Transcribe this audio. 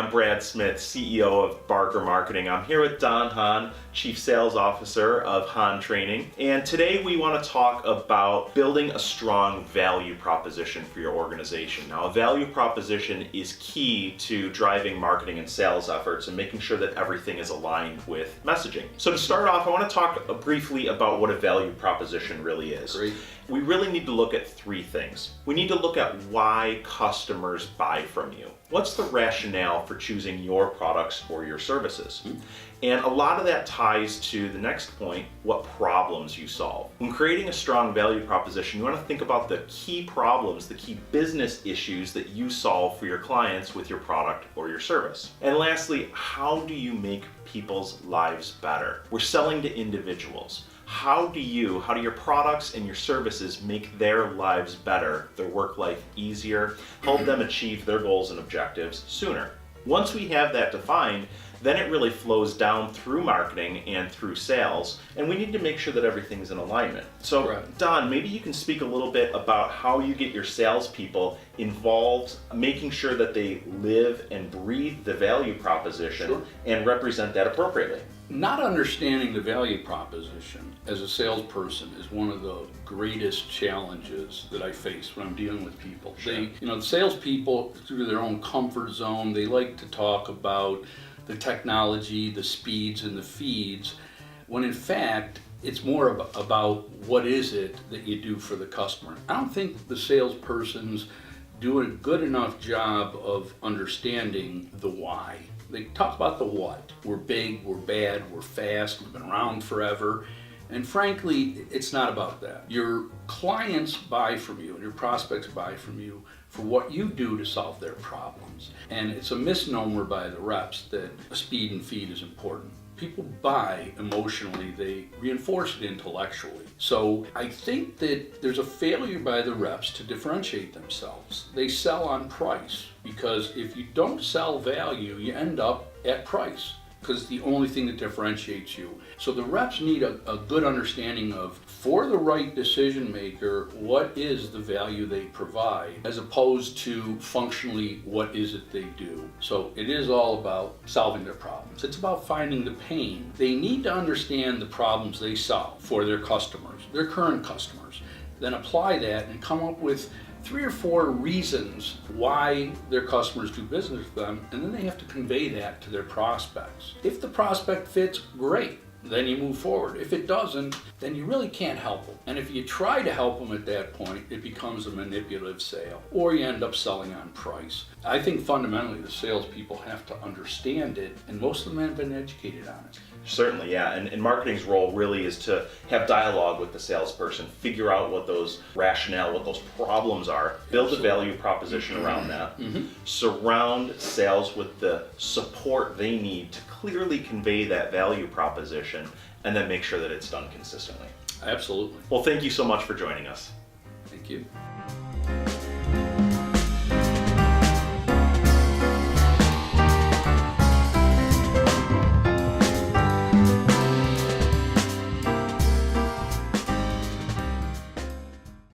I'm Brad Smith, CEO of Barker Marketing. I'm here with Don Hahn, Chief Sales Officer of Hahn Training. And today we want to talk about building a strong value proposition for your organization. Now, a value proposition is key to driving marketing and sales efforts and making sure that everything is aligned with messaging. So to start off, I want to talk briefly about what a value proposition really is. Great. We really need to look at three things. We need to look at why customers buy from you. What's the rationale for choosing your products or your services? And a lot of that ties to the next point, what problems you solve. When creating a strong value proposition, you want to think about the key problems, the key business issues that you solve for your clients with your product or your service. And lastly, how do you make people's lives better? We're selling to individuals. How do your products and your services make their lives better, their work life easier, help them achieve their goals and objectives sooner? Once we have that defined, then it really flows down through marketing and through sales, and we need to make sure that everything's in alignment. So, Right. Don, maybe you can speak a little bit about how you get your salespeople involved, making sure that they live and breathe the value proposition Sure. and represent that appropriately. Not understanding the value proposition as a salesperson is one of the greatest challenges that I face when I'm dealing with people. Sure. The salespeople, through their own comfort zone, they like to talk about the technology, the speeds and the feeds, when in fact, it's more about what is it that you do for the customer. I don't think the salesperson's doing a good enough job of understanding the why. They talk about the what. We're big, we're bad, we're fast, we've been around forever. And frankly, it's not about that. Your clients buy from you and your prospects buy from you for what you do to solve their problems. And it's a misnomer by the reps that speed and feed is important. People buy emotionally, they reinforce it intellectually. So I think that there's a failure by the reps to differentiate themselves. They sell on price, because if you don't sell value, you end up at price, because it's the only thing that differentiates you. So the reps need a good understanding of, for the right decision maker, what is the value they provide, as opposed to functionally what is it they do. So it is all about solving their problems. It's about finding the pain. They need to understand the problems they solve for their customers, their current customers, then apply that and come up with 3 or 4 reasons why their customers do business with them, and then they have to convey that to their prospects. If the prospect fits, great, then you move forward. If it doesn't, then you really can't help them. And if you try to help them at that point, it becomes a manipulative sale, or you end up selling on price. I think fundamentally the salespeople have to understand it, and most of them haven't been educated on it. Certainly, yeah. And marketing's role really is to have dialogue with the salesperson, figure out what those rationale, what those problems are, build a value proposition around that, surround sales with the support they need to clearly convey that value proposition, and then make sure that it's done consistently. Absolutely. Well, thank you so much for joining us. Thank you.